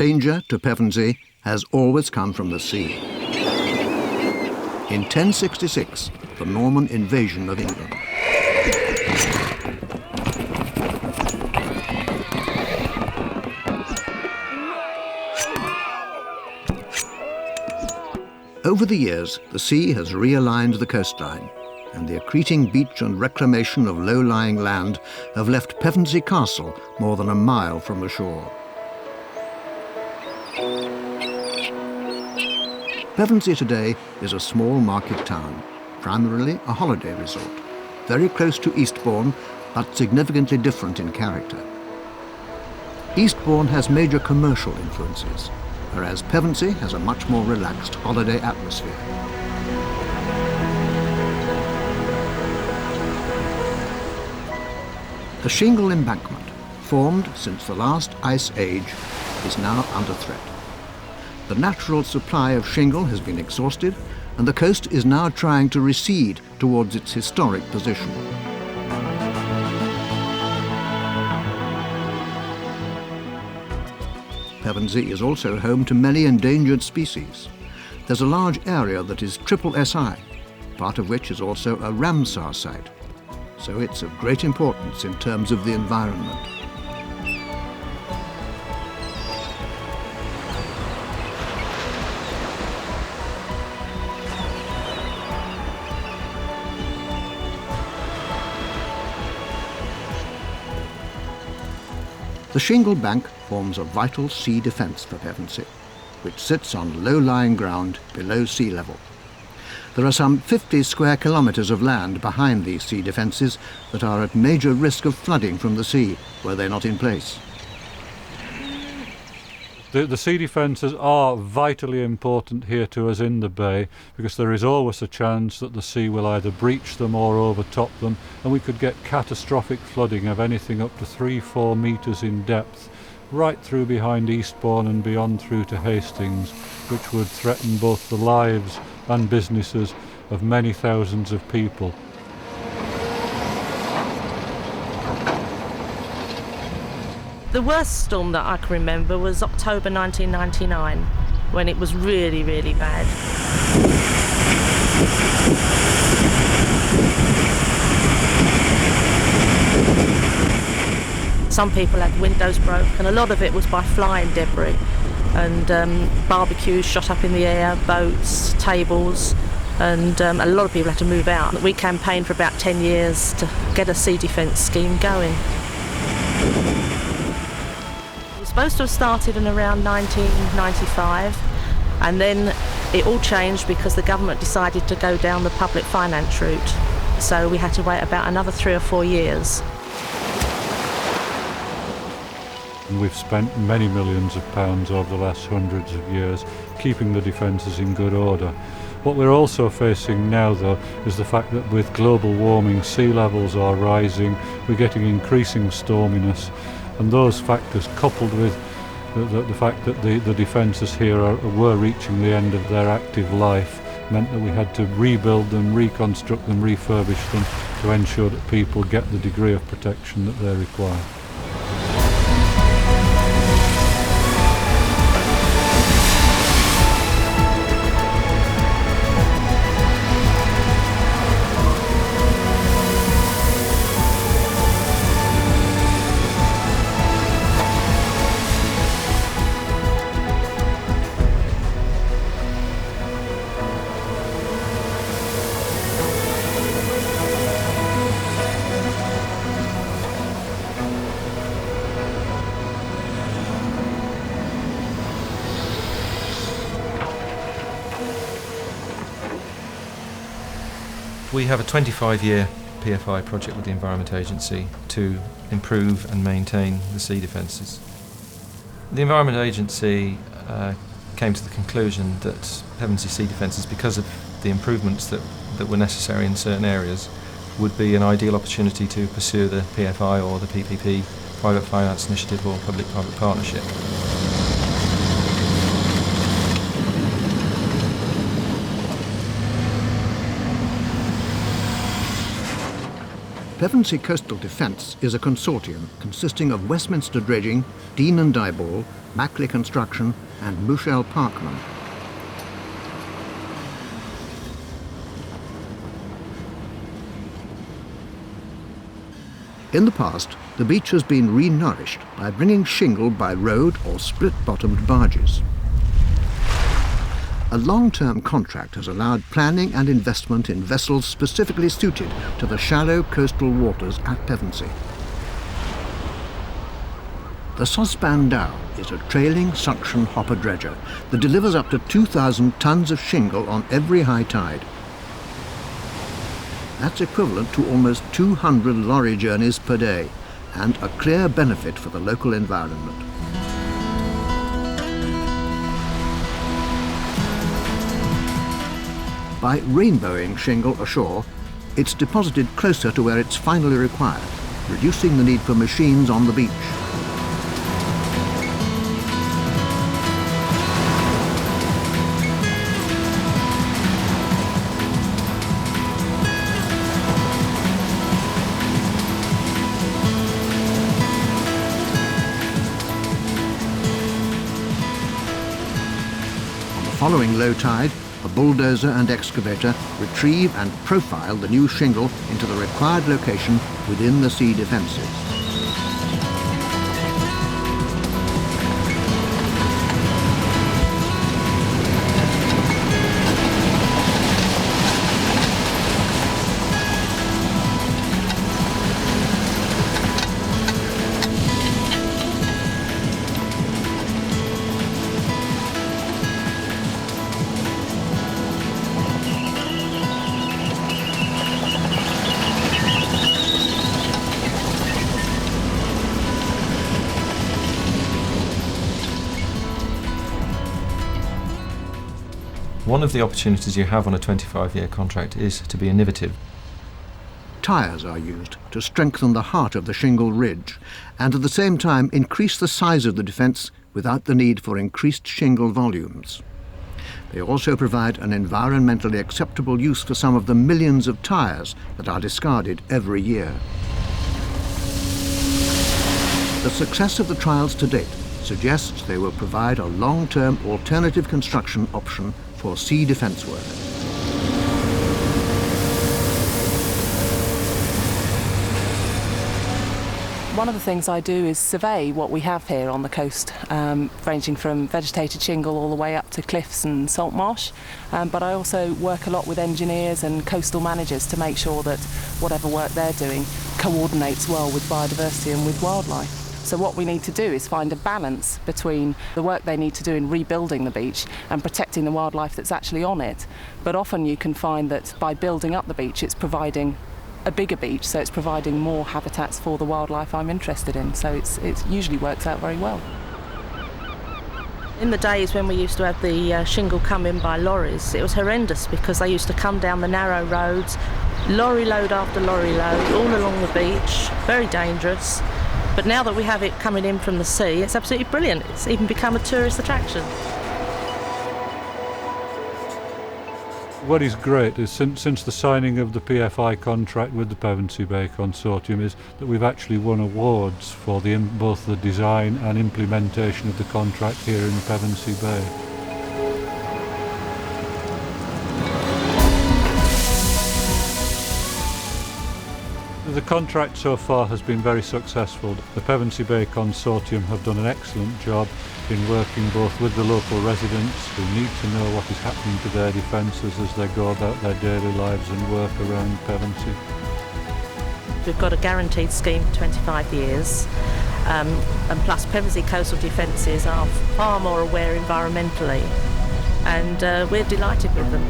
danger to Pevensey has always come from the sea. In 1066, the Norman invasion of England. Over the years, the sea has realigned the coastline, and the accreting beach and reclamation of low-lying land have left Pevensey Castle more than a mile from the shore. Pevensey today is a small market town, primarily a holiday resort, very close to Eastbourne, but significantly different in character. Eastbourne has major commercial influences, whereas Pevensey has a much more relaxed holiday atmosphere. The shingle embankment, formed since the last ice age, is now under threat. The natural supply of shingle has been exhausted, and the coast is now trying to recede towards its historic position. Pevensey is also home to many endangered species. There's a large area that is triple SI, part of which is also a Ramsar site, so it's of great importance in terms of the environment. The shingle bank forms a vital sea defence for Pevensey, which sits on low-lying ground below sea level. There are some 50 square kilometres of land behind these sea defences that are at major risk of flooding from the sea were they not in place. The sea defences are vitally important here to us in the bay, because there is always a chance that the sea will either breach them or overtop them, and we could get catastrophic flooding of anything up to 3-4 metres in depth, right through behind Eastbourne and beyond through to Hastings, which would threaten both the lives and businesses of many thousands of people. The worst storm that I can remember was October 1999, when it was really, really bad. Some people had windows broken. A lot of it was by flying debris, and barbecues shot up in the air, boats, tables, and a lot of people had to move out. We campaigned for about 10 years to get a sea defence scheme going. Supposed to have started in around 1995, and then it all changed because the government decided to go down the public finance route, so we had to wait about another 3 or 4 years. And we've spent many millions of pounds over the last hundreds of years keeping the defences in good order. What we're also facing now, though, is the fact that with global warming, sea levels are rising, we're getting increasing storminess, and those factors, coupled with the fact that the defences here were reaching the end of their active life, meant that we had to rebuild them, reconstruct them, refurbish them to ensure that people get the degree of protection that they require. We have a 25-year PFI project with the Environment Agency to improve and maintain the sea defences. The Environment Agency came to the conclusion that Pevensey sea defences, because of the improvements that were necessary in certain areas, would be an ideal opportunity to pursue the PFI or the PPP, Private Finance Initiative, or Public-Private Partnership. Pevensey Coastal Defence is a consortium consisting of Westminster Dredging, Dean and Diboll, Mackley Construction and Mouchel Parkman. In the past, the beach has been re-nourished by bringing shingle by road or split-bottomed barges. A long-term contract has allowed planning and investment in vessels specifically suited to the shallow coastal waters at Pevensey. The Saucepan Dow is a trailing suction hopper dredger that delivers up to 2,000 tons of shingle on every high tide. That's equivalent to almost 200 lorry journeys per day, and a clear benefit for the local environment. By rainbowing shingle ashore, it's deposited closer to where it's finally required, reducing the need for machines on the beach. Following low tide, a bulldozer and excavator retrieve and profile the new shingle into the required location within the sea defences. One of the opportunities you have on a 25-year contract is to be innovative. Tyres are used to strengthen the heart of the shingle ridge and at the same time increase the size of the defence without the need for increased shingle volumes. They also provide an environmentally acceptable use for some of the millions of tyres that are discarded every year. The success of the trials to date suggests they will provide a long-term alternative construction option for sea defence work. One of the things I do is survey what we have here on the coast, ranging from vegetated shingle all the way up to cliffs and salt marsh. But I also work a lot with engineers and coastal managers to make sure that whatever work they're doing coordinates well with biodiversity and with wildlife. So what we need to do is find a balance between the work they need to do in rebuilding the beach and protecting the wildlife that's actually on it. But often you can find that by building up the beach, it's providing a bigger beach, so it's providing more habitats for the wildlife I'm interested in. So it usually works out very well. In the days when we used to have the shingle come in by lorries, it was horrendous because they used to come down the narrow roads, lorry load after lorry load, all along the beach, very dangerous. But now that we have it coming in from the sea, it's absolutely brilliant. It's even become a tourist attraction. What is great is since the signing of the PFI contract with the Pevensey Bay Consortium is that we've actually won awards for both the design and implementation of the contract here in Pevensey Bay. The contract so far has been very successful. The Pevensey Bay Consortium have done an excellent job in working both with the local residents who need to know what is happening to their defences as they go about their daily lives and work around Pevensey. We've got a guaranteed scheme for 25 years, and plus Pevensey Coastal Defences are far more aware environmentally, and we're delighted with them.